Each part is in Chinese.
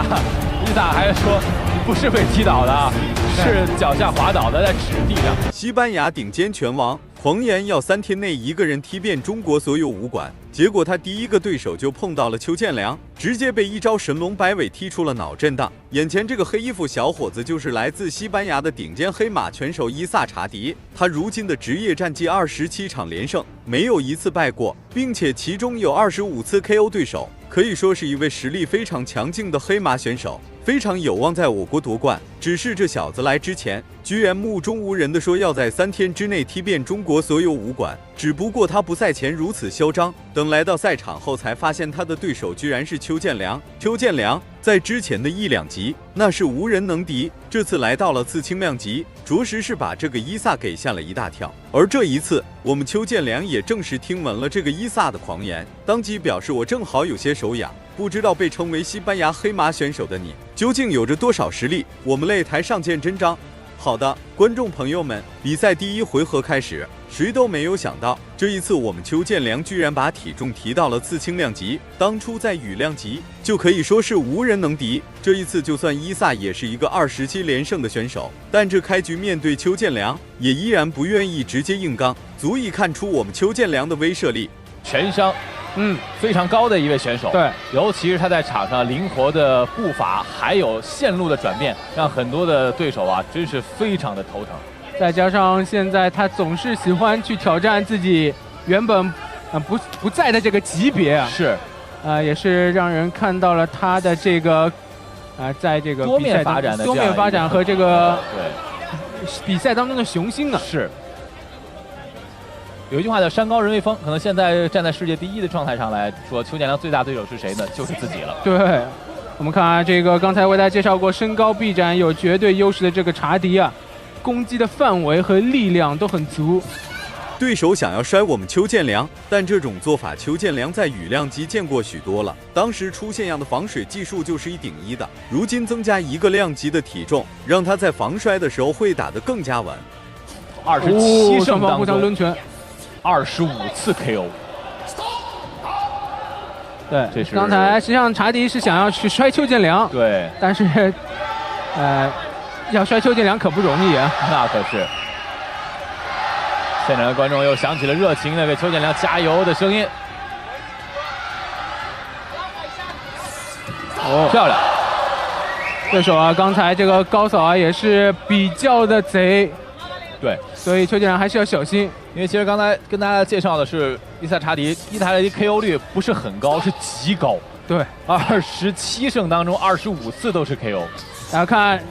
伊薩還說不是被踢倒的啊，是腳下滑倒的，在指地上。西班牙頂尖拳王狂言要3天內一個人踢遍中國所有武館，結果他第一個對手就碰到了邱建良，直接被一招神龍擺尾踢出了腦震盪。眼前這個黑衣服小伙子就是來自西班牙的頂尖黑馬拳手伊薩查迪，他如今的職業戰績27場連勝，沒有一次敗過，並且其中有25次 KO 對手，可以說是一位實力非常強勁的黑馬選手，非常有望在我國奪冠。只是這小子來之前，居然目中無人地說要在3天之內踢遍中國所有武館。只不過他不賽前如此囂張，等來到賽場後才發現他的對手居然是邱建良。邱建良在之前的1、2集那是無人能敵，這次來到了次轻量級，着實是把這個伊薩給嚇了一大跳。而這一次，我們邱建良也正式聽聞了這個伊薩的狂言，當即表示我正好有些手癢，不知道被稱為西班牙黑馬選手的你究竟有着多少實力？我們擂台上見真章。好的，觀眾朋友們，比賽第1回合開始，誰都沒有想到，這一次我們邱建良居然把體重提到了次輕量級，當初在羽量級就可以說是無人能敵。這一次就算伊薩也是一個27連勝的選手，但這開局面對邱建良也依然不願意直接硬剛，足以看出我們邱建良的威慑力。全商非常高的一位選手，对，尤其是他在场上灵活的步伐，還有線路的轉變，讓很多的對手啊，真是非常的頭疼。再加上現在他總是喜歡去挑戰自己原本不在的這個級別啊，是，也是讓人看到了他的這個在這個多面發展的多面發展和這個對比賽當中的雄心啊，是。有一句話叫山高人為峰，可能現在站在世界第1的狀態上來說，邱建良最大對手是誰呢？就是自己了。對，我們看啊，這個剛才為大家介紹過，身高臂展有絕對優勢的這個查迪啊，攻擊的範圍和力量都很足。對手想要摔我們邱建良，但這種做法邱建良在羽量級見過許多了，當時出現樣的防水技術就是1頂1的，如今增加1個量級的體重，讓他在防摔的時候會打得更加穩。27勝双方互相掄拳。25次 KO， 对，这是刚才實際上查迪是想要去摔邱建良，對，但是，要摔邱建良可不容易啊，那可是。現場的觀眾又響起了熱情的為邱建良加油的聲音。哦，漂亮！對手啊，剛才這個高掃啊也是比較的賊，對，所以邱建良還是要小心。因為其實剛才跟大家介紹的是伊薩查迪 KO 率不是很高，是極高。對，27勝當中25次都是 KO。大家看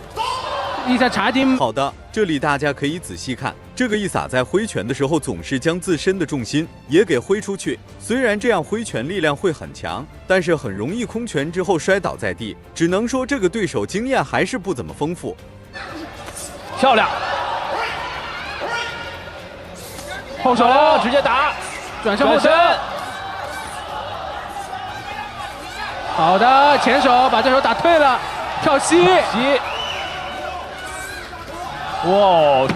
伊薩查迪。好的，這裡大家可以仔細看，這個伊薩在揮拳的時候總是將自身的重心也給揮出去。雖然這樣揮拳力量會很強，但是很容易空拳之後摔倒在地。只能說這個對手經驗還是不怎麼豐富。漂亮！後手直接打，轉身後身。好的，前手把對手打退了，跳膝。哇，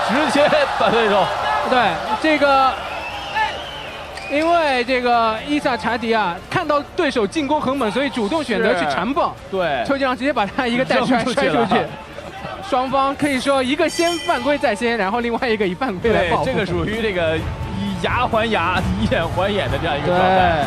直接把對手。對，這個，因為這個伊薩查迪啊，看到對手進攻很猛，所以主動選擇去纏抱。對，邱建良直接把他一個帶摔出去。雙方可以說一個先犯規在先，然後另外一個以犯規來報復。這個屬於這個以牙還牙、以眼還眼的這樣一個狀態。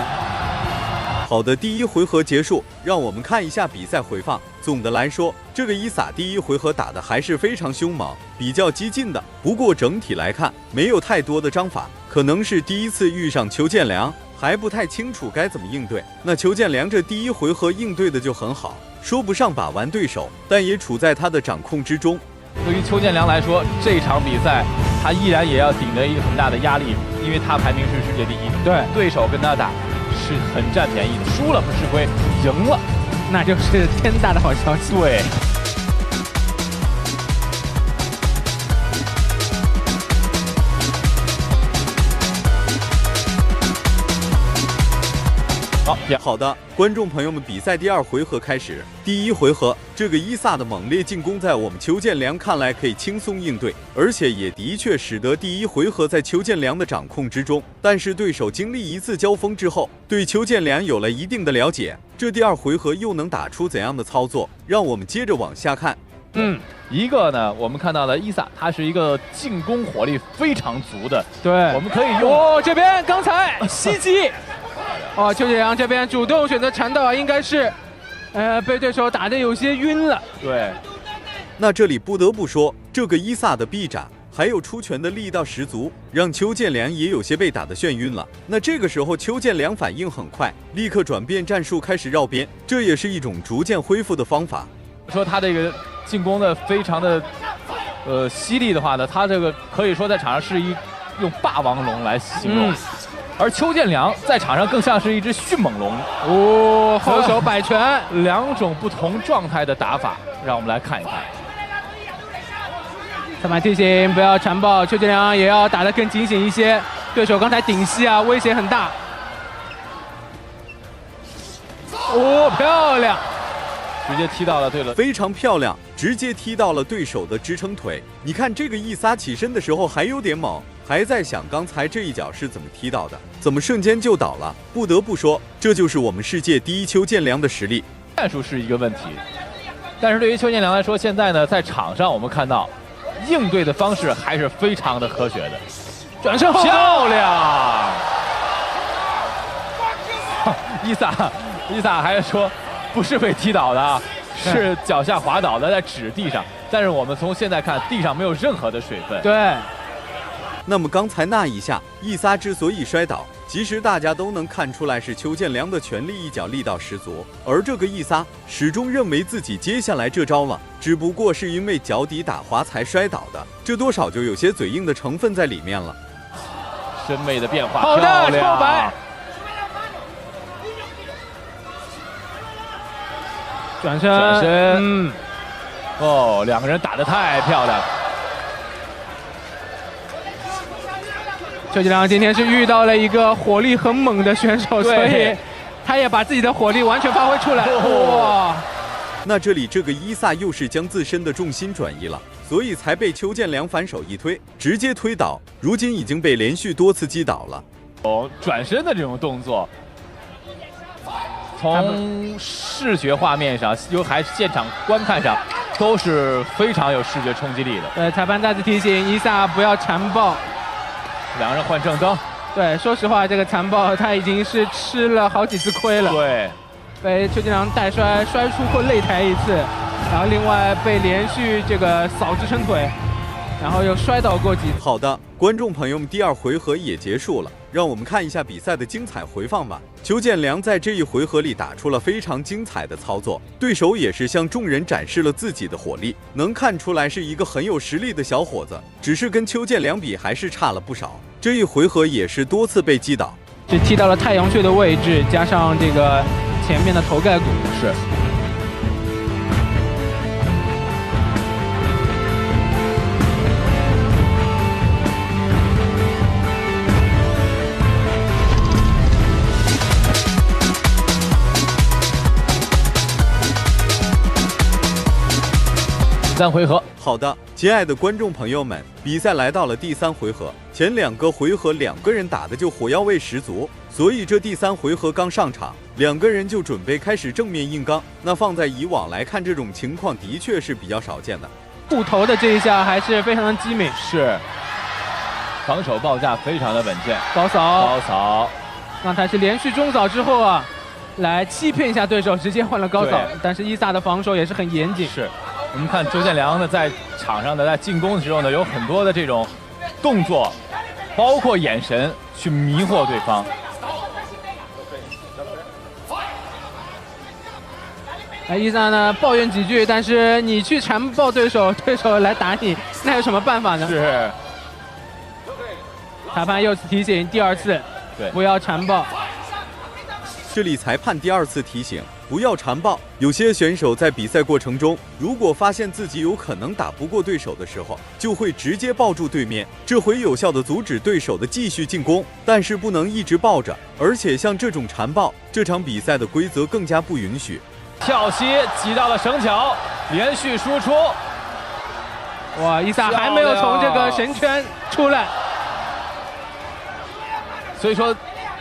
好的，第1回合結束，讓我們看一下比賽回放。總的來說，這個伊薩第1回合打得還是非常兇猛，比較激進的。不過整體來看，沒有太多的章法，可能是第一次遇上邱建良，還不太清楚該怎麼應對。那邱建良這第1回合應對的就很好。說不上把玩對手，但也處在他的掌控之中。對於邱建良來說，這場比賽他依然也要頂着一個很大的壓力，因為他排名是世界第1。對，對手跟他打是很佔便宜的，輸了不吃虧，贏了那就是天大的好消息。對。好的，觀眾朋友們，比賽第2回合開始。第1回合，這個伊薩的猛烈進攻在我們邱建良看來可以輕鬆應對，而且也的確使得第1回合在邱建良的掌控之中。但是對手經歷一次交鋒之後，對邱建良有了一定的了解，這第2回合又能打出怎樣的操作？讓我們接着往下看。一个呢，我们看到了伊薩，他是一个进攻火力非常足的。对，我们可以用。这边刚才袭擊。邱建良這邊主動選擇纏鬥啊，應該是，被對手打得有些暈了。對。那這裡不得不說，這個伊薩的臂展還有出拳的力道十足，讓邱建良也有些被打得眩暈了。那這個時候，邱建良反應很快，立刻轉變戰術，開始繞邊，這也是一種逐漸恢復的方法。說他這個進攻的非常的犀利的話呢，他這個可以說在場上是用霸王龍來形容。而邱建良在場上更像是一隻迅猛龍。後手擺拳，2種不同狀態的打法，讓我們來看一看。裁判提醒不要纏抱，邱建良也要打得更警醒一些。對手剛才頂膝啊，威脅很大。漂亮！直接踢到了對了，非常漂亮，直接踢到了對手的支撐腿。你看這個伊薩起身的時候還有點猛，還在想剛才這一腳是怎麼踢到的，怎麼瞬間就倒了。不得不說，這就是我們世界第一邱建良的實力。戰術是一個問題，但是對於邱建良來說，現在呢在場上我們看到應對的方式還是非常的科學的。轉身漂亮！伊薩還說不是被踢倒的，是腳下滑倒的，在紙地上。但是我們從現在看，地上沒有任何的水分。對。那麼剛才那一下，伊薩之所以摔倒，其實大家都能看出來是邱建良的全力一腳力道十足，而這個伊薩始終認為自己接下來這招了，只不過是因為腳底打滑才摔倒的，這多少就有些嘴硬的成分在裡面了。審美的變化，好的，漂亮！超白。轉身，兩個人打得太漂亮。邱建良今天是遇到了一個火力很猛的選手，所以他也把自己的火力完全發揮出來。哇！那這裡這個伊薩又是將自身的重心轉移了，所以才被邱建良反手一推，直接推倒。如今已經被連續多次擊倒了。轉身的這種動作，從視覺畫面上，還是現場觀看上，都是非常有視覺衝擊力的。裁判再次提醒伊薩不要纏抱。兩人換正燈。對，說實話，這個殘暴他已經是吃了好幾次虧了。對，被邱建良帶摔出過擂台一次，然後另外被連續這個掃支撐腿，然後又摔倒過幾次。好的，觀眾朋友們，第2回合也結束了，讓我們看一下比賽的精彩回放吧。邱建良在這一回合裡打出了非常精彩的操作，對手也是向眾人展示了自己的火力，能看出來是一個很有實力的小伙子，只是跟邱建良比還是差了不少。這一回合也是多次被擊倒，是踢到了太陽穴的位置，加上這個前面的頭蓋骨。是。3回合。好的，親愛的觀眾朋友們，比賽來到了第3回合，前2個回合2個人打的就火藥味十足，所以這第3回合剛上場，2個人就準備開始正面硬剛。那放在以往來看，這種情況的確是比較少見的。護頭的這一下還是非常的機敏，是防守報價非常的穩健，高掃，剛才是連續中掃之後啊，來欺騙一下對手，直接換了高掃，但是伊薩的防守也是很嚴謹。是。我們看邱建良呢，在場上的在進攻的時候呢，有很多的這種動作，包括眼神去迷惑對方。伊薩呢抱怨幾句，但是你去纏抱對手，對手來打你，那有什麼辦法呢？是。裁判又次提醒，第2次，對，不要纏抱。這裡裁判第2次提醒，不要纏抱。有些選手在比賽過程中，如果發現自己有可能打不過對手的時候，就會直接抱住對面，這會有效地阻止對手的繼續進攻。但是不能一直抱着，而且像這種纏抱，這場比賽的規則更加不允許。跳膝擠到了繩腳，連續輸出。哇，伊薩還沒有從這個繩圈出來，所以說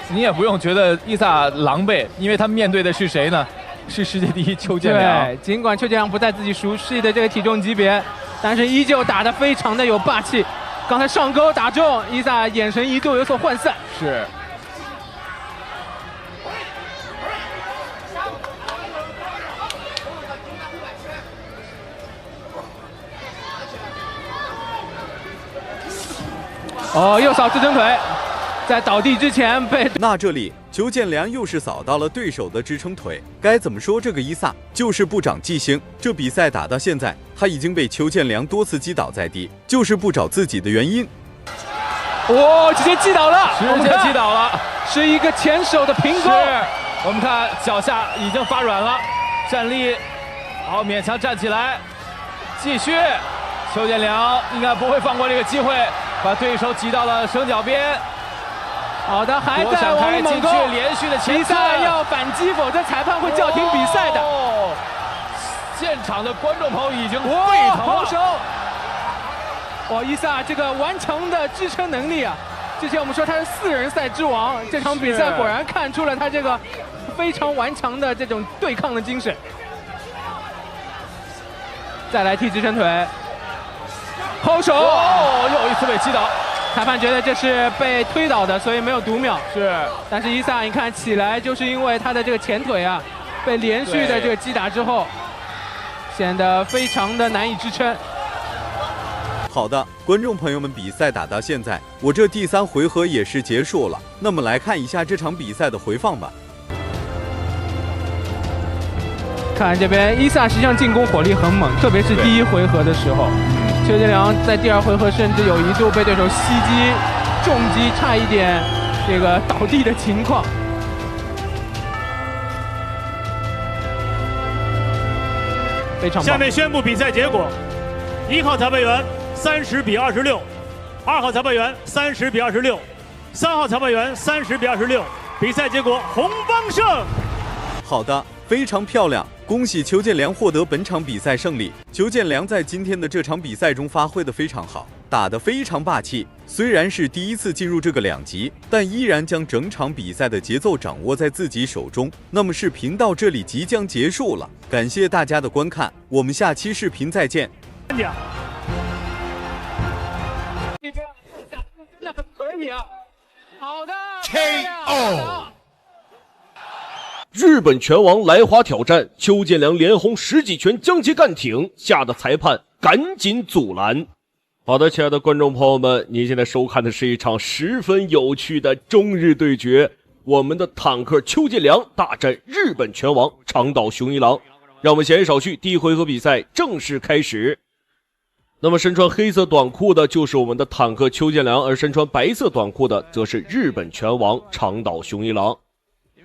你也不用觉得伊薩狼狽，因为他面对的是谁呢？是世界第一邱建良。对，尽管邱建良不在自己熟悉的这个体重级別，但是依舊打得非常的有霸氣。剛才上勾打中，伊薩眼神一度有所渙散。是。哦，右掃支撐腿，在倒地之前被。那這裡邱建良又是掃到了對手的支撐腿。該怎麼說，這個伊薩就是不長記性。這比賽打到現在，他已經被邱建良多次擊倒在地，就是不找自己的原因。哦，直接擊倒了，直接擊倒了，是一個前手的平勾。我們看腳下已經發軟了，站立，好勉強站起來，繼續。邱建良應該不會放過這個機會。把對手擠到了繩腳邊，好的，還在往裡猛攻，連續的前比賽要反擊，否則裁判會叫停比賽的。現場的觀眾朋友已經沸騰了。後手，哇，伊薩這個頑強的支撐能力啊！之前我們說他是4人賽之王，這場比賽果然看出了他這個非常頑強的這種對抗的精神。再來踢支撐腿。後手又一次被擊倒，裁判覺得這是被推倒的，所以沒有讀秒。是，但是伊薩你看起來就是因為他的這個前腿啊，被連續的這個擊打之後，顯得非常的難以支撐。好的，觀眾朋友們，比賽打到現在，我這第3回合也是結束了。那麼來看一下這場比賽的回放吧。看這邊，伊薩實際上進攻火力很猛，特別是第1回合的時候。邱建良在第2回合甚至有一度被對手襲擊、重擊，差一點這個倒地的情況。非常棒。下面宣布比賽結果：1號裁判員30比26，2號裁判員30比26，3號裁判員30比26。比賽結果，紅方勝。好的，非常漂亮。恭喜邱建良獲得本場比賽勝利。邱建良在今天的這場比賽中發揮得非常好，打得非常霸氣。雖然是第一次進入這個2級，但依然將整場比賽的節奏掌握在自己手中。那麼視頻到這裡即將結束了，感謝大家的觀看，我們下期視頻再見。真的很可以啊，好的 KO。日本拳王來華挑戰，邱建良連轟10幾拳將其幹挺，嚇得裁判趕緊阻攔。好的，親愛的觀眾朋友們，您現在收看的是一場十分有趣的中日對決，我們的坦克邱建良大戰日本拳王長島雄一郎。讓我們閒言少敘，第1回合比賽正式開始。那麼身穿黑色短褲的就是我們的坦克邱建良，而身穿白色短褲的則是日本拳王長島雄一郎。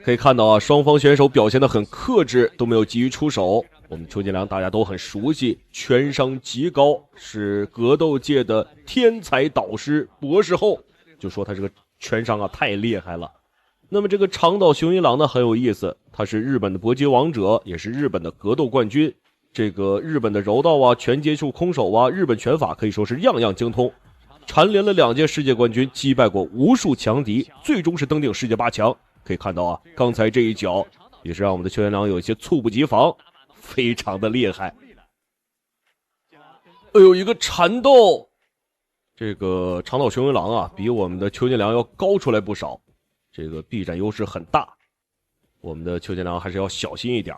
可以看到啊，雙方選手表現得很克制，都沒有急於出手。我們邱建良大家都很熟悉，拳商極高，是格鬥界的天才導師博士後，就說他這個拳商啊太厲害了。那麼這個長島雄一郎呢很有意思，他是日本的搏擊王者，也是日本的格鬥冠軍。這個日本的柔道啊、拳接觸空手啊、日本拳法可以說是樣樣精通，蟬聯了2屆世界冠軍，擊敗過無數強敵，最終是登頂世界8強。可以看到啊，剛才這一腳也是讓我們的邱建良有一些猝不及防，非常的厲害。哎呦，一個纏鬥，這個長島雄一郎啊，比我們的邱建良要高出來不少，這個臂展優勢很大，我們的邱建良還是要小心一點。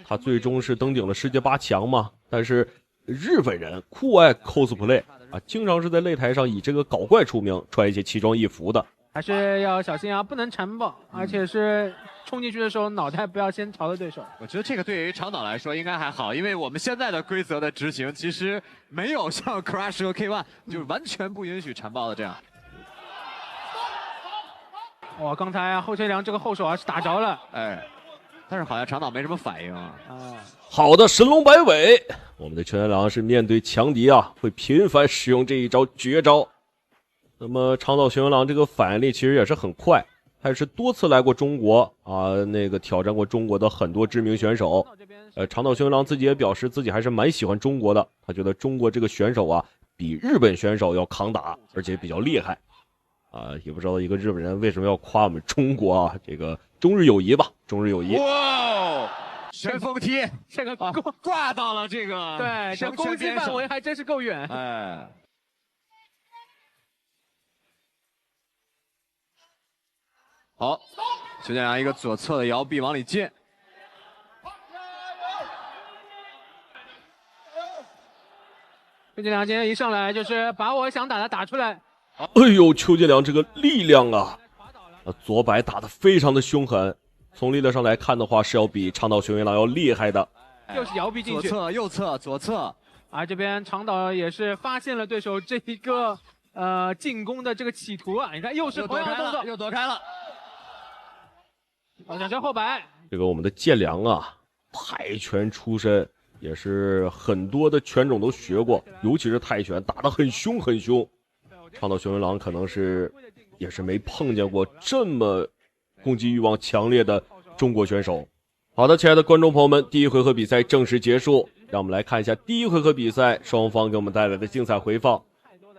他最終是登頂了世界8強嘛，但是日本人酷愛 cosplay 啊，經常是在擂台上以這個搞怪出名，穿一些奇裝異服的。還是要小心啊，不能纏抱，而且是衝進去的時候腦袋不要先朝着對手。我覺得這個對於長島來說應該還好，因為我們現在的規則的執行其實沒有像 Crush 和 K1 就完全不允許纏抱的這樣。哇，剛才邱建良這個後手啊是打着了，哎，但是好像長島沒什麼反應啊。好的，神龍擺尾，我們的邱建良是面對強敵啊，會頻繁使用這一招絕招。那麼長島雄一郎這個反應力其實也是很快，他也是多次來過中國啊，那個挑戰過中國的很多知名選手。長島雄一郎自己也表示自己還是蠻喜歡中國的，他覺得中國這個選手啊比日本選手要抗打，而且比較厲害。啊，也不知道一个日本人为什么要夸我们中国啊，这个中日友谊吧，中日友谊。哇，旋风踢，这个挂到了这个对，这攻击范围还真是够远。哎，好，邱建良一个左侧的摇臂往里进。邱建良今天一上来就是把我想打的打出来。哎呦，邱建良这个力量啊，左摆打得非常的凶狠。从力量上来看的话，是要比长岛雄一郎要厉害的。又是摇臂进去，左侧、右侧、左侧。而这边长岛也是发现了对手这一个进攻的这个企图啊！你看，又是同样的动作，又躲开了。转身后摆。这个我们的建良啊，泰拳出身，也是很多的拳种都学过，尤其是泰拳，打得很凶很凶。长岛雄一郎可能是也是没碰见过这么攻击欲望强烈的中国选手。好的，亲爱的观众朋友们，第一回合比赛正式结束，让我们来看一下第一回合比赛双方给我们带来的精彩回放。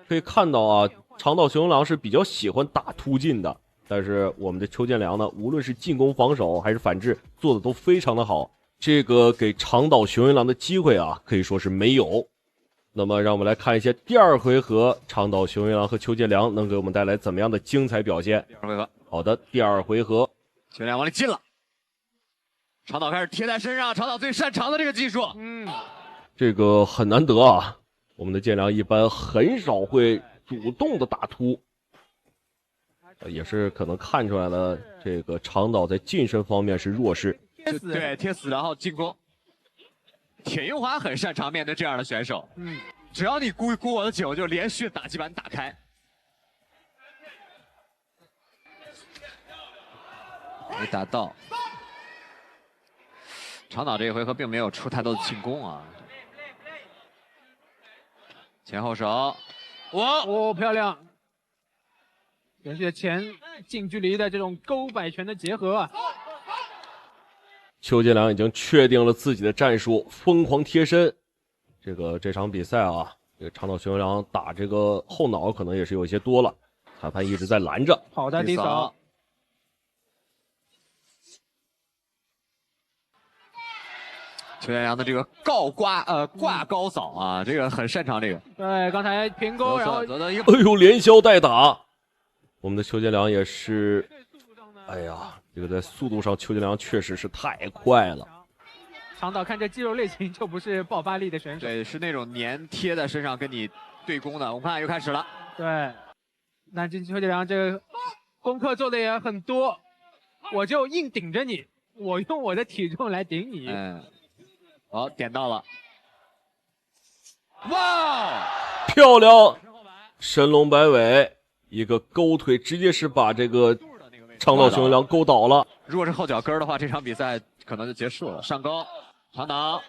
可以看到啊，长岛雄一郎是比较喜欢打突进的，但是我们的邱建良呢，无論是進攻防守還是反制，做的都非常的好。這個給長島雄一郎的機會啊，可以說是沒有。那麼讓我們來看一下第二回合，長島雄一郎和邱建良能給我們帶來怎麼樣的精彩表現。第二回合，好的，第二回合，邱建良往裡進了，長島開始貼在身上，長島最擅長的這個技術。這個很難得啊，我們的建良一般很少會主動的打突。也是可能看出來了，這個長島在近身方面是弱勢。對，貼死然後進攻。鐵英華很擅長面對這樣的選手，只要你箍我的頸，我就連續打擊把你打開。沒打到，長島這一回合並沒有出太多的進攻啊。前後手，哇，哦，漂亮！連續的前近距離的這種勾擺拳的結合啊。邱建良已經確定了自己的戰術，瘋狂貼身。這場比賽啊，這個長島雄一郎打這個後腦可能也是有一些多了，裁判一直在攔着。好的，低掃。邱建良的這個掛高掃啊，這個很擅長這個。對，剛才平勾，然後哎呦，連削帶打。我們的邱建良也是，哎呀。這個在速度上，邱建良確實是太快了。長島看這肌肉類型就不是爆發力的選手，對，是那種粘貼在身上跟你對攻的。我們看又開始了。對，那這邱建良這個功課做的也很多，我就硬頂着你，我用我的體重來頂你。好，點到了。哇，漂亮！神龍擺尾，一個勾腿，直接是把這個長島雄一郎勾倒了。如果是後腳跟的話，這場比賽可能就結束了。上勾，長島。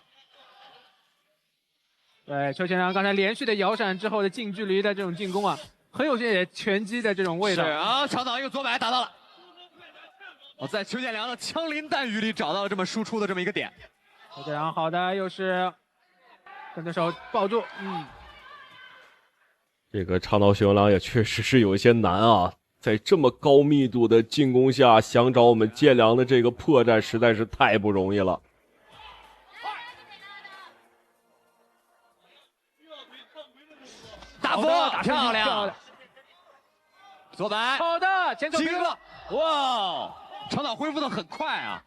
對，邱建良剛才連續的搖閃之後的近距離的這種進攻啊，很有些拳擊的這種味道。是啊，長島一個左擺打到了。我在邱建良的槍林彈雨裡找到了這麼輸出的這麼一個點。邱建良好的，又是跟對手抱住。這個長島雄一郎也確實是有一些難啊。在這麼高密度的進攻下，想找我們建良的這個破綻實在是太不容易了。大波漂亮，左擺好的，前手平了。哇，長島恢復的很快啊。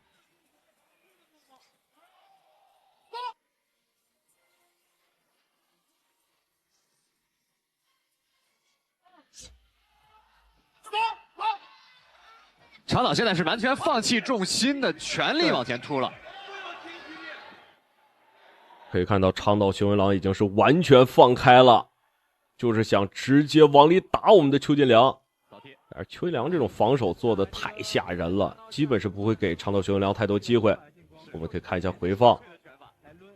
長島現在是完全放棄重心的，全力往前突了。可以看到長島雄一郎已經是完全放開了，就是想直接往裡打我們的邱建良。但是邱建良這種防守做的太嚇人了，基本是不會給長島雄一郎太多機會。我們可以看一下回放，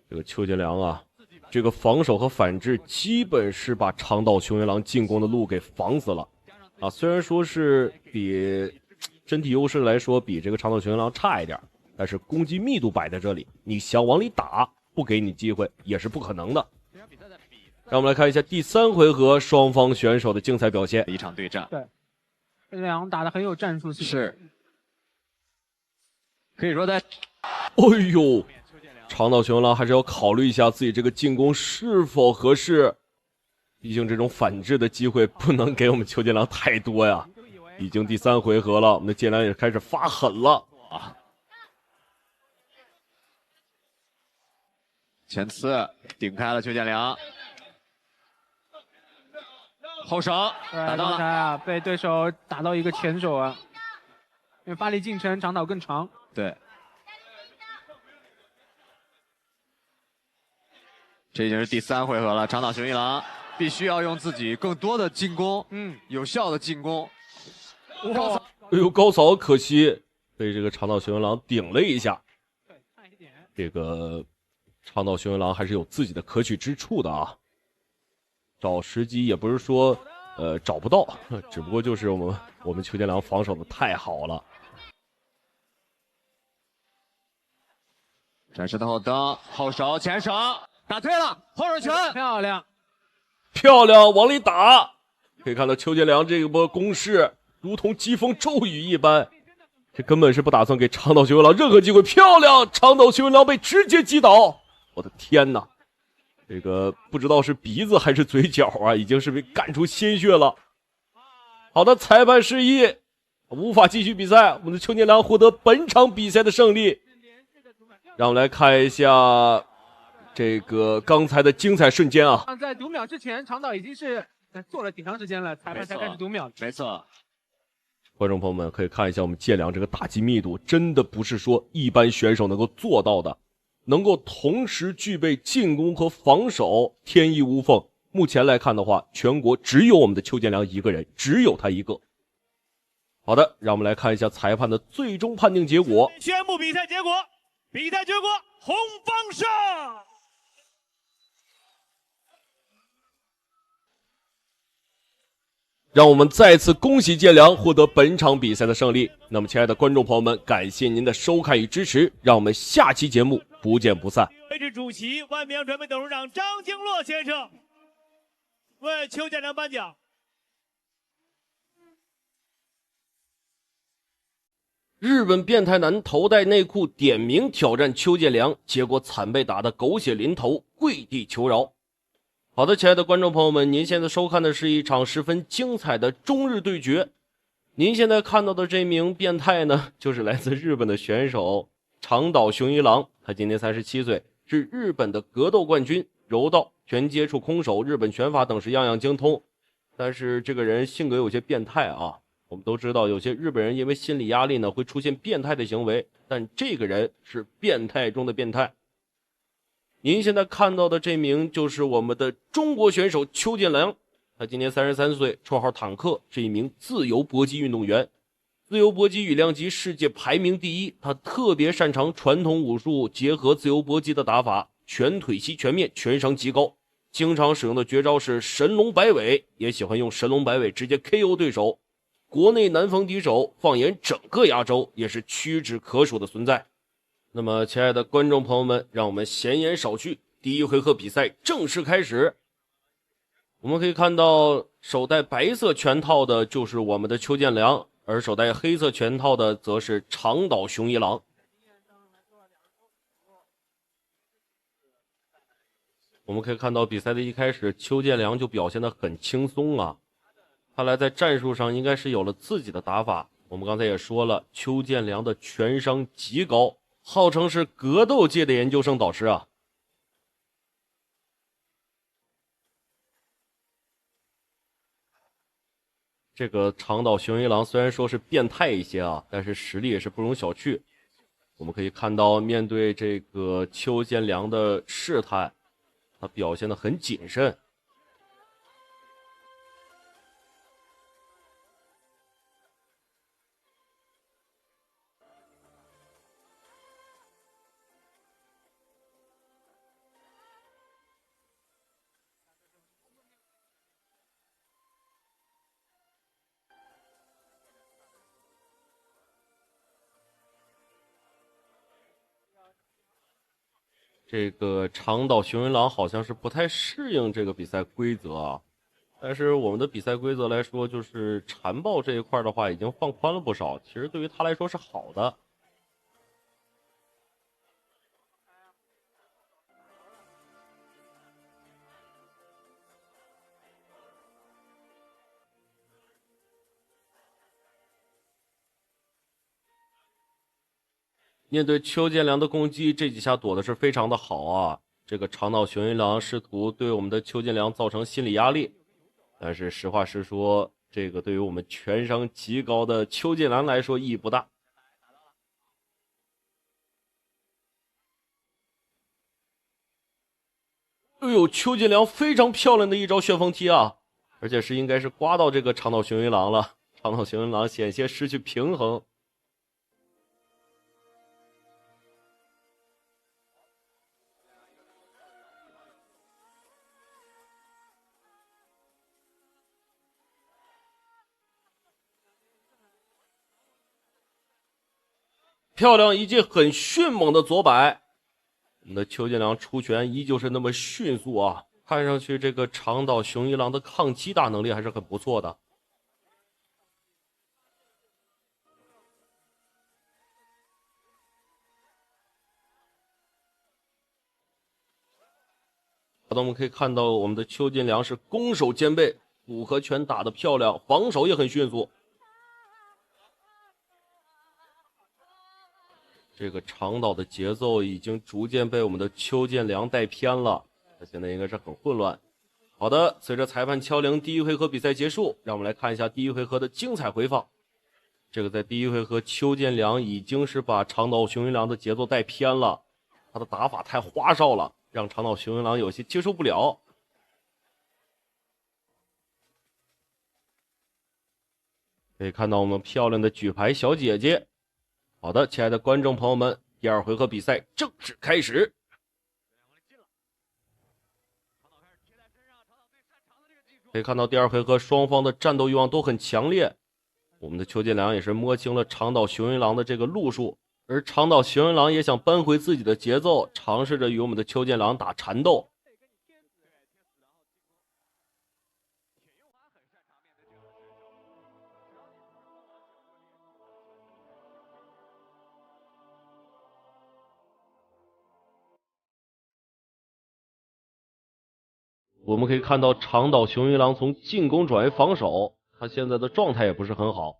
這個邱建良啊，這個防守和反制基本是把長島雄一郎進攻的路給防死了。啊，雖然說是比身體優勢來說比這個長島雄一郎差一點，但是攻擊密度擺在這裡，你想往裡打，不給你機會也是不可能的。讓我們來看一下第三回合雙方選手的精彩表現。一場對戰。對，邱建良打得很有戰術性，是，可以說在，哎呦，長島雄一郎還是要考慮一下自己這個進攻是否合適，畢竟這種反制的機會不能給我們邱建良太多呀。已經第3回合了，我們的建良也開始發狠了啊！前刺頂開了邱建良，後手打到了，剛才啊被對手打到一個前手啊，因為發力進程長島更長。對，這已經是第3回合了，長島雄一郎必須要用自己更多的進攻，有效的進攻。哇！哎呦，高嫂可惜被這個長島雄一郎頂了一下。這個長島雄一郎還是有自己的可取之處的啊。找時機也不是說找不到，只不過就是我們邱建良防守的太好了。展示的后蹬，後手前手打退了，後手拳漂亮，漂亮，往裡打。可以看到邱建良這一波攻勢如同疾風骤雨一般，這根本是不打算給長島雄一郎任何機會。漂亮，長島雄一郎被直接擊倒。我的天哪，這個不知道是鼻子還是嘴角啊，已經是被幹出鮮血了。好的，裁判示意無法繼續比賽，我們的邱建良獲得本場比賽的勝利。讓我們來看一下這個剛才的精彩瞬間啊！在讀秒之前，長島已經是做了挺長時間了，裁判才開始讀秒。沒錯。觀眾朋友們可以看一下我們建良這個打擊密度，真的不是說一般選手能夠做到的，能夠同時具備進攻和防守，天衣無縫。目前來看的話，全國只有我們的邱建良一個人，只有他一個。好的，讓我們來看一下裁判的最終判定結果。宣布比賽結果，比賽結果，紅方勝。讓我們再次恭喜建良獲得本場比賽的勝利。那麼，親愛的觀眾朋友們，感謝您的收看與支持，讓我們下期節目不見不散。位置主席万明传媒董事長張經絡先生為邱建良頒獎。日本變態男頭戴內褲點名挑戰邱建良，結果慘被打得狗血淋頭，跪地求饒。好的，親愛的觀眾朋友們，您現在收看的是一場十分精彩的中日對決。您現在看到的這名變態呢，就是來自日本的選手長島雄一郎，他今年37歲，是日本的格鬥冠軍，柔道、拳接觸、空手、日本拳法等是樣樣精通。但是這個人性格有些變態啊。我們都知道，有些日本人因為心理壓力呢，會出現變態的行為，但這個人是變態中的變態。您現在看到的這名就是我們的中國選手邱建良，他今年33歲，綽號坦克，是一名自由搏擊運動員，自由搏擊羽量級世界排名第1。他特別擅長傳統武術結合自由搏擊的打法，拳腿膝全面，拳商極高，經常使用的絕招是神龍擺尾，也喜歡用神龍擺尾直接 KO 對手。國內難逢敵手，放眼整個亞洲也是屈指可數的存在。那麼，親愛的觀眾朋友們，讓我們閒言少敘，第1回合比賽正式開始。我們可以看到，手戴白色拳套的就是我們的邱建良，而手戴黑色拳套的則是長島雄一郎。我們可以看到，比賽的一開始，邱建良就表現得很輕鬆啊。看來在戰術上應該是有了自己的打法。我們剛才也說了，邱建良的拳商極高，號稱是格鬥界的研究生導師啊。這個長島雄一郎雖然說是變態一些啊，但是實力也是不容小覷。我們可以看到，面對這個邱建良的試探，他表現得很謹慎。这個長島雄一郎好像是不太適應這個比賽規則啊，但是我們的比賽規則來說，就是殘暴這一塊的話，已經放寬了不少。其實對於他來說是好的。面对邱建良的攻擊，這幾下躲的是非常的好啊！這個長島雄一郎試圖對我們的邱建良造成心理壓力，但是實話實說，這個對於我們拳商極高的邱建良來說意義不大。哎呦，邱建良非常漂亮的一招旋风踢啊！而且是应该是刮到这個長島雄一郎了，長島雄一郎險些失去平衡。漂亮一记很迅猛的左摆，我们的邱建良出拳依舊是那麼迅速啊！看上去这個長島雄一郎的抗擊打能力還是很不錯的。好的，我們可以看到我們的邱建良是攻守兼備，复合拳打得漂亮，防守也很迅速。這個長島的節奏已經逐漸被我們的邱建良帶偏了，他現在應該是很混亂。好的，隨着裁判敲鈴，第一回合比賽結束，讓我們來看一下第一回合的精彩回放。這個在第一回合，邱建良已經是把長島雄一郎的節奏帶偏了，他的打法太花哨了，讓長島雄一郎有些接受不了。可以看到我們漂亮的舉牌小姐姐。好的，親愛的觀眾朋友們，第二回合比賽正式開始。可以看到第二回合雙方的戰鬥慾望都很強烈，我們的邱建良也是摸清了長島雄一郎的這個路數，而長島雄一郎也想扳回自己的節奏，嘗試着與我們的邱建良打纏鬥。我們可以看到長島雄一郎從進攻轉為防守，他現在的狀態也不是很好。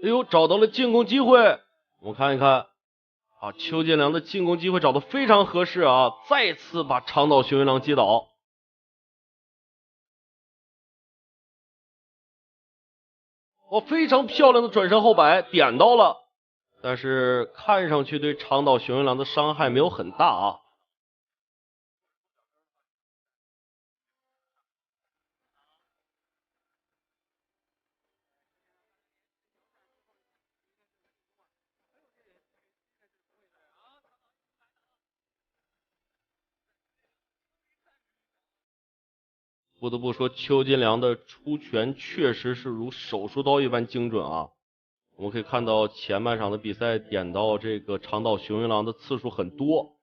哎呦，找到了進攻機會，我們看一看啊，邱建良的進攻機會找得非常合適啊，再次把長島雄一郎擊倒。哦，非常漂亮的轉身後擺，點到了，但是看上去對長島雄一郎的傷害沒有很大啊。不得不說，邱建良的出拳確實是如手術刀一般精準啊！我們可以看到前半場的比賽點到這個長島雄一郎的次數很多。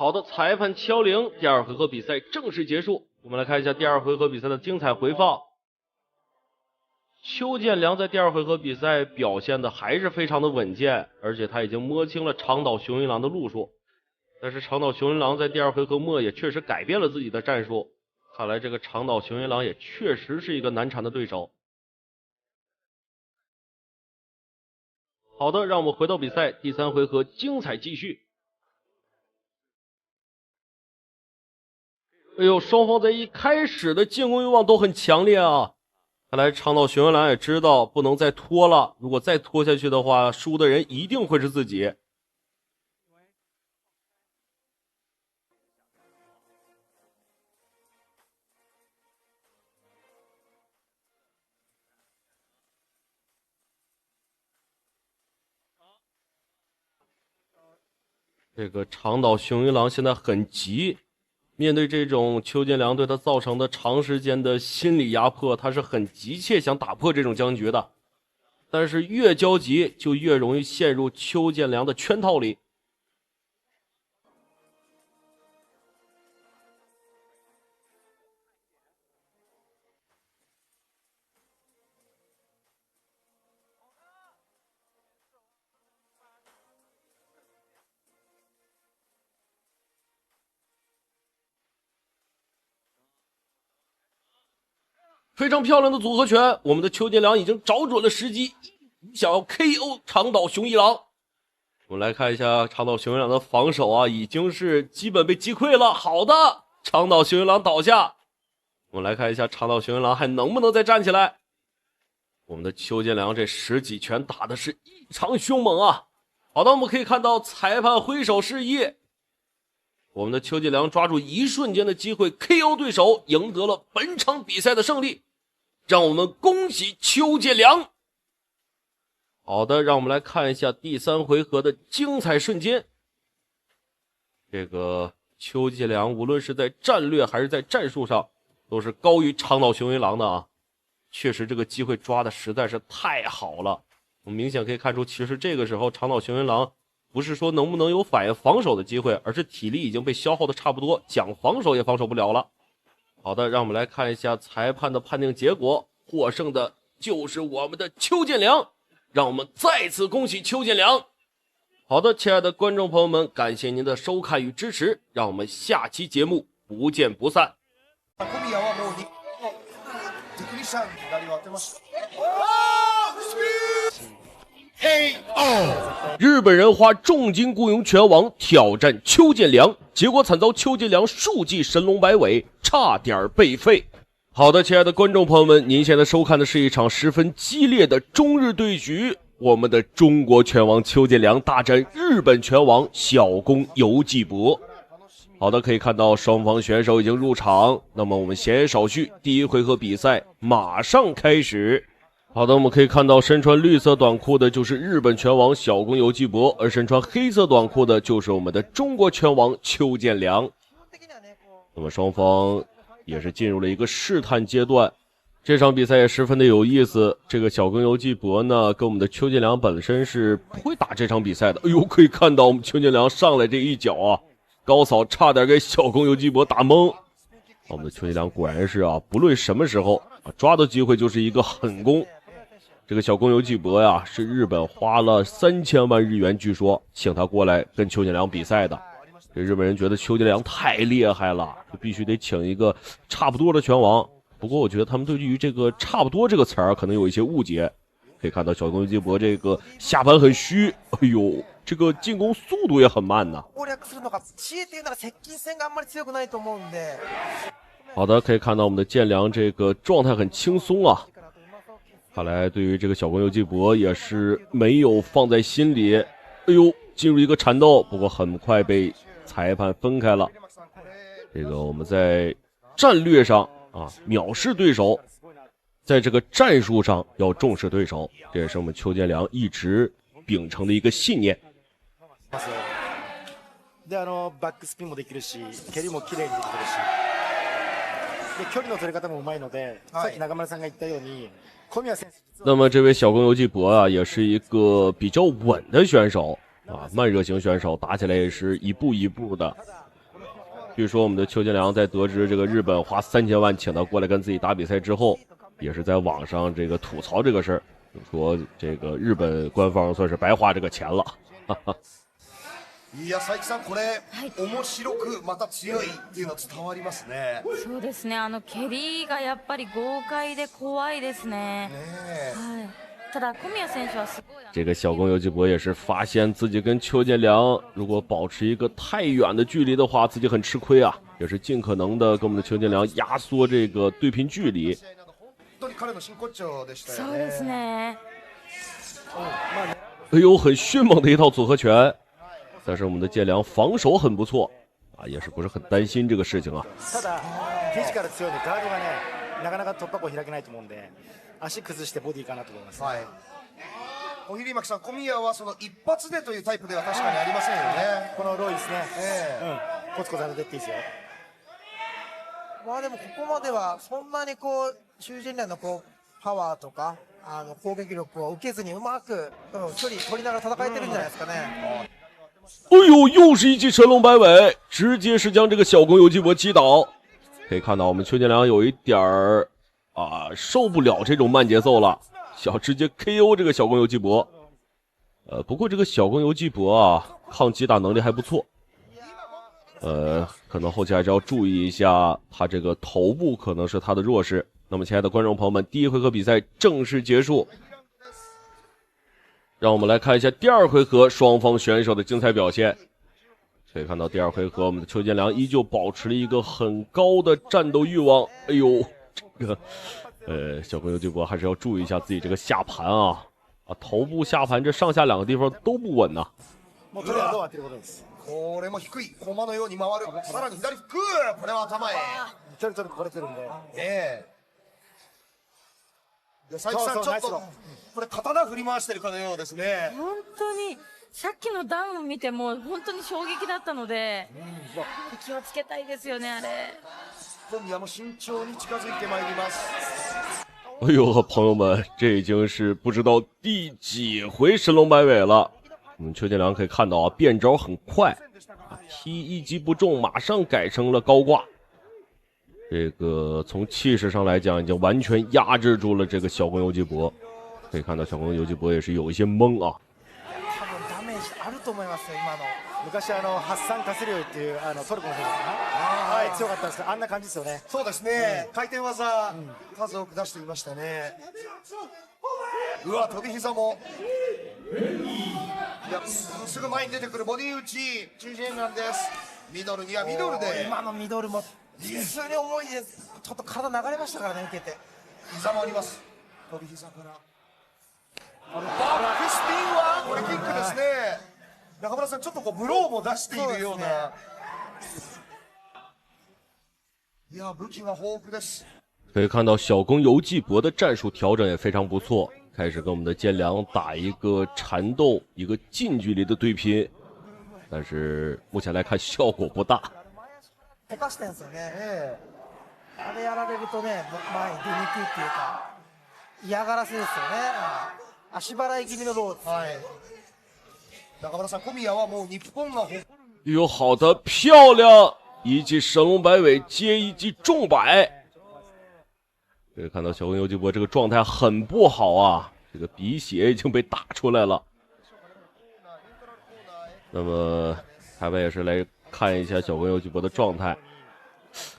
好的，裁判敲铃，第二回合比赛正式结束。我们来看一下第二回合比赛的精彩回放。邱建良在第二回合比赛表现的还是非常的稳健，而且他已经摸清了长岛雄一郎的路数。但是长岛雄一郎在第二回合末也确實改變了自己的戰術，看來這個長島雄一郎也確實是一個難纏的對手。好的，讓我們回到比賽，第三回合精彩繼續。哎呦，雙方在一開始的進攻慾望都很強烈啊！看來長島雄一郎也知道不能再拖了，如果再拖下去的話，輸的人一定會是自己。這個長島雄一郎現在很急。面對這種邱建良對他造成的長時間的心理壓迫，他是很急切想打破這種僵局的。但是越焦急就越容易陷入邱建良的圈套裡。非常漂亮的組合拳，我們的邱建良已經找準了時機，想要 KO 長島雄一郎。我們來看一下長島雄一郎的防守啊，已經是基本被擊潰了。好的，長島雄一郎倒下。我們來看一下長島雄一郎還能不能再站起來。我們的邱建良這十幾拳打的是異常兇猛啊。好的，我們可以看到裁判揮手示意，我們的邱建良抓住一瞬間的機會 KO 對手，贏得了本場比賽的勝利。讓我們恭喜邱建良。好的，讓我們來看一下第三回合的精彩瞬間。這個邱建良無論是在戰略還是在戰術上，都是高於長島雄一郎的啊。確實這個機會抓的實在是太好了。我們明顯可以看出，其實這個時候長島雄一郎不是說能不能有反應防守的機會，而是體力已經被消耗的差不多，想防守也防守不了了。好的，讓我們來看一下裁判的判定結果，獲勝的就是我們的邱建良，讓我們再次恭喜邱建良。好的，親愛的觀眾朋友們，感謝您的收看與支持，讓我們下期節目不見不散。日本人花重金雇傭拳王挑戰邱建良，結果慘遭邱建良數記神龍擺尾，差點被廢。好的，親愛的觀眾朋友們，您現在收看的是一場十分激烈的中日對局，我們的中國拳王邱建良大戰日本拳王小宮遊紀博。好的，可以看到雙方選手已經入場，那麼我們閒言少敘，第一回合比賽馬上開始。好的，我們可以看到身穿綠色短褲的就是日本拳王小宮遊紀博，而身穿黑色短褲的就是我們的中國拳王邱建良。那麼雙方也是進入了一個試探階段，這場比賽也十分的有意思。這個小宮遊紀博呢，跟我們的邱建良本身是不會打這場比賽的。哎呦，可以看到我們邱建良上來這一腳啊，高掃差點給小宮遊紀博打懵。我們的邱建良果然是啊，不論什麼時候抓到機會就是一個狠攻。這個小宮遊紀博呀，是日本花了3000萬日元，據說請他過來跟邱建良比賽的。這日本人覺得邱建良太厲害了，就必須得請一個差不多的拳王。不過我覺得他們對於這個差不多這個詞兒可能有一些誤解。可以看到小宮遊紀博這個下盤很虛，哎呦，這個進攻速度也很慢吶。好的，可以看到我們的建良這個狀態很輕鬆啊。看來對於這個小宮遊紀博也是沒有放在心裡。哎呦，進入一個纏鬥，不過很快被裁判分開了。這個我們在戰略上啊藐視對手，在這個戰術上要重視對手，這也是我們邱建良一直秉承的一個信念。バックスピンもできるし、蹴りも綺麗にできるし、で距離の取り方もうまいので、さっき中村さんが言ったように。那麼這位小宮遊紀博啊，也是一個比較穩的選手啊，慢熱型選手，打起來也是一步一步的。据說我们的邱建良在得知这个日本花3000万请他过来跟自己打比赛之後，也是在網上這個吐槽這個事兒，說這個日本官方算是白花這個錢了。哈哈。いや佐伯さんこれ、面白くまた強いっていうの伝わりますね。そうですね。蹴りがやっぱり豪快で怖いですね。はい。ただ小宮選手はすごい。這個小宮游紀博也是發現自己跟邱建良如果保持一個太遠的距離的話，自己很吃虧啊，也是盡可能的跟我們的邱建良壓縮這個對拼距離。本当に彼の真骨頂でしたよね。そうですね。哎呦，很迅猛的一套組合拳。但是我們的建良防守很不錯啊，也是不是很擔心這個事情啊。ただフィジカル強いんでガードがねなかなか突破口開けないと思うんで足崩してボディかなと思います。はい。小比巻さん、小宮はその一発でというタイプでは確かにありませんよね。このローイですね。コツコツ当ててっていいですよ。まあでもここまではそんなにこう邱建良のこうパワーとか攻撃力を受けずにうまく、距離取りながら戦えてるんじゃないですかね。哎呦，又是一記神龍擺尾，直接是將這個小宮游紀博擊倒。可以看到我們邱建良有一點兒受不了這種慢節奏了，想直接 KO 這個小宮游紀博。不過這個小宮游紀博啊，抗擊打能力還不錯。可能後期還是要注意一下，他這個頭部可能是他的弱勢。那麼親愛的觀眾朋友們，第一回合比賽正式結束。讓我們來看一下第二回合雙方選手的精彩表現。可以看到第二回合我們的邱建良依舊保持了一個很高的戰鬥慾望。哎呦，這個小宮游紀博還是要注意一下自己這個下盤啊，頭部下盤這上下兩個地方都不穩吶。これも低い駒のように回る。さらに左フック、これは頭へ。ちょっとこれてるんで。佐伯さんちょっとこれ刀振り回してるかのようですね。本当にさっきのダウンを見ても本当に衝撃だったので、気をつけたいですよねあれ。小宮も慎重に近づいてまいります。哎呦，朋友們，這已經是不知道第幾回神龍擺尾了。我們邱建良可以看到啊，變招很快，踢一擊不中，馬上改成了高掛。這個從氣勢上來講，已經完全壓制住了這個小宮游紀博。可以看到小宮游紀博也是有一些懵啊。多分ダメージあると思いますよ今の。昔ハッサン・カスリオイっていうトルコの選手ですね。はい、強かったんですけどあんな感じですよね。そうですね。回転技、数多く出していましたね。うわ、飛び膝も。いや、すぐ前に出てくるボディ打ち、チジェンなんです。ミドルにはミドルで。今のミドルも普通に重いです。ちょっと体流れましたからね、受けて。膝もあります。飛び膝から。バックスピンはこれキックですね。中村さん、ちょっとこうブローも出しているような。いや、武器が豊富です。可以看到小宮游紀博的戰術調整也非常不錯，開始跟我們的建良打一個纏鬥，一個近距離的對拼，但是目前來看效果不大。溶かしてんですよね。あれやられるとね、前に出にくいっていうか嫌がらせですよね。足払い気味のロー。はい。中村さん、小宮はもう日本が有好的漂亮，一記神龍擺尾接一記重擺。可以看到小宮游紀博這個狀態很不好啊，這個鼻血已經被打出來了。那麼台灣也是來看一下小宮游紀博的狀態。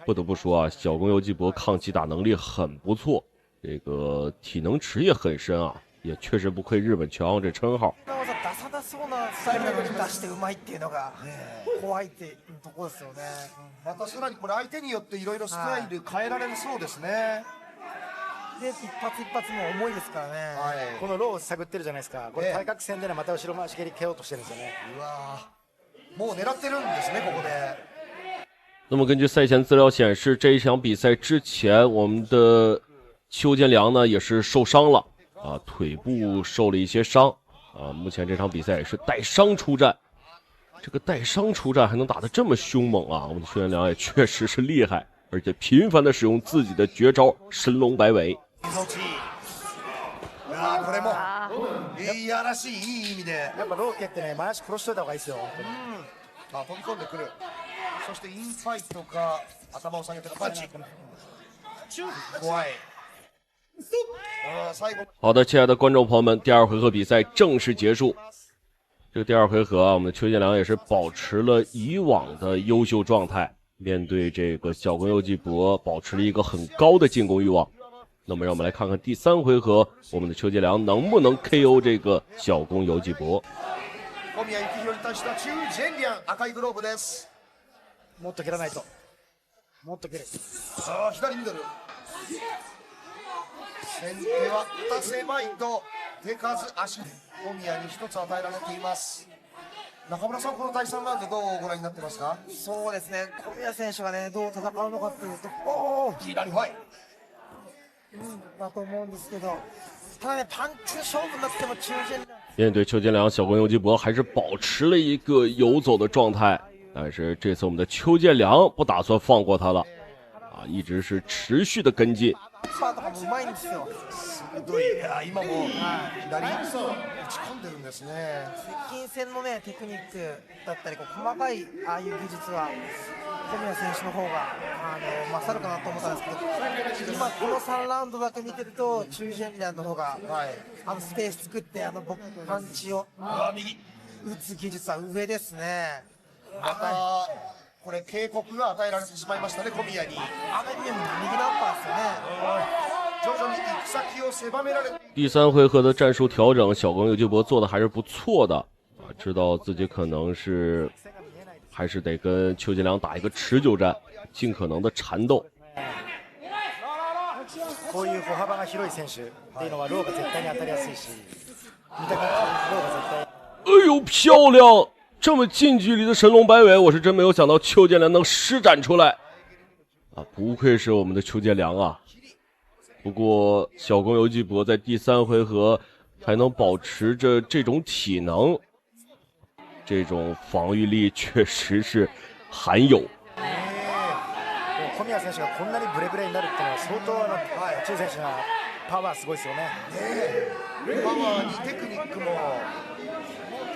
不得不說啊，小宮游紀博抗擊打能力很不錯，這個體能池也很深啊，也確實不愧日本拳王這稱號。出さなそうなスタイルなのに出してうまいっていうのが怖いっていうところですよね。またさらにこれ相手によっていろいろスタイル変えられるそうですね。で一発一発も重いですからね。はい、このローを探ってるじゃないですか。これ対角線でねまた後ろ回し蹴り蹴ろうとしてるんですよね。うわもう狙ってるんですねここで。那麼根據賽前資料顯示，這一場比賽之前，我們的邱建良呢也是受傷了啊，腿部受了一些傷啊。目前這場比賽也是帶傷出戰，這個帶傷出戰還能打得這麼兇猛啊！我們的邱建良也確實是厲害，而且頻繁的使用自己的絕招神龍擺尾。これもいやらしいいい意味でやっぱロー蹴ってね前足殺しといた方がいいですよ。飛び込んでくる。そしてインファイトか頭を下げてのパンチ。怖い。好的，亲爱的观众朋友们，第二回合比赛正式结束。这个第二回合啊，我们的邱建良也是保持了以往的优秀状态，面对这个小宫佑纪博，保持了一個很高的进攻欲望。那麼讓我們來看看第三回合，我們的邱建良能不能 KO 這個小宮佑紀博。小宮幸宏に対しては邱建良赤いグローブです。もっと蹴らないと。もっと蹴れ。さあ左ミドル。先手は打たせまいと手数足。小宮に一つ与えられています。中村さん、この第3ラウンドどうご覧になってますか？そうですね、小宮選手がね、どう戦うのかっていうと、左ファイ。だと思うんですけど、ただね、パンチ勝負になっても邱建良。面对邱建良，小宮佑紀博還是保持了一個游走的狀態，但是這次我們的邱建良不打算放過他了，一直是持續的跟進。パーとかもうまいんですよ。鋭い。今も左打ち込んでるんですね。接近戦のねテクニックだったりこう細かいああいう技術は小宮選手の方が勝るかなと思ったんですけど、今この3ラウンドだけ見てると邱建良の方が、スペース作ってパンチを打つ技術は上ですね。これ警告が與えられてしまいましたね、小宮に。右ナンパーですよね。徐々に行く先を狭められて。第三回合的戰術調整，小宮佑紀博做的還是不錯的，知道自己可能是還是得跟邱建良打一個持久戰，盡可能的纏鬥。こういう歩幅が広い選手っていうのはローが絶対に当たりやすいし、見た感じローが絶対。哎呦，漂亮！這麼近距離的神龍擺尾，我是真沒有想到邱建良能施展出來啊！不愧是我們的邱建良啊！不過小宮佑紀博在第三回合還能保持着這種體能，這種防禦力確實是罕有。小宮選手がこんなにブレブレになるっていうのは相当邱選手のパワーすごいですよね。パワーにテクニックも。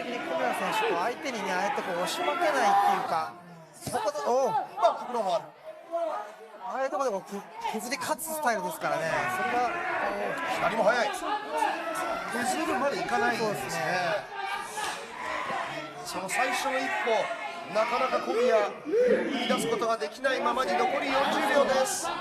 小宮選手と相手にね、ああやってこう押し負けないっていうか、そこでああいうところでこう削り勝つスタイルですからね。それが左も速い。削るまでいかないんですね。その最初の一歩、なかなか小宮言い出すことができないままに残り40秒です。さ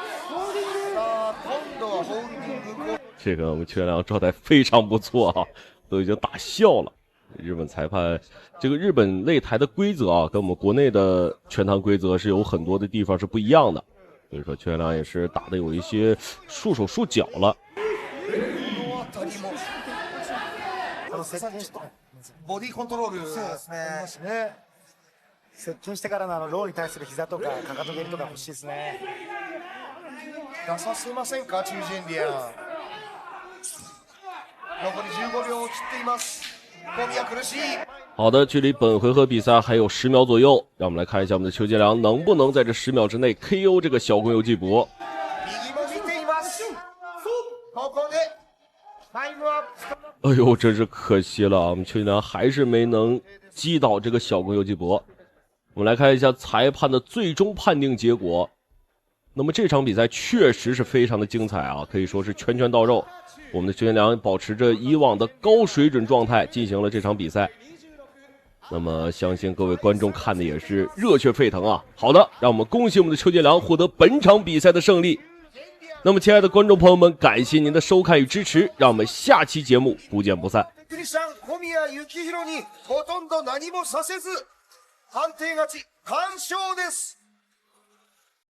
あ今度はホールディング。這個我們邱建良狀態非常不錯啊，都已經打笑了。日本裁判，這個日本擂台的規則啊，跟我們國內的拳壇規則是有很多的地方是不一樣的，所以說邱建良也是打得有一些束手束腳了。ボディコントロール。そうですね。接近してからのローに対する膝とかかかと蹴りとか欲しいですね。出させませんか、邱建良。残り15秒を切っています。好的，距離本回合比賽還有10秒左右，讓我們來看一下我們的邱建良能不能在這10秒之內 KO 這個小宮佑紀博。哎呦，真是可惜了啊！我們邱建良還是沒能擊倒這個小宮佑紀博。我們來看一下裁判的最終判定結果。那麼這場比賽確實是非常的精彩啊，可以說是拳拳到肉。我們的邱建良保持着以往的高水準狀態進行了這場比賽，那麼相信各位觀眾看的也是熱血沸騰啊！好的，讓我們恭喜我們的邱建良獲得本場比賽的勝利。那麼親愛的觀眾朋友們，感謝您的收看與支持，讓我們下期節目不見不散。小宮幸宏にほとんど何もさせず判定勝ち完勝です。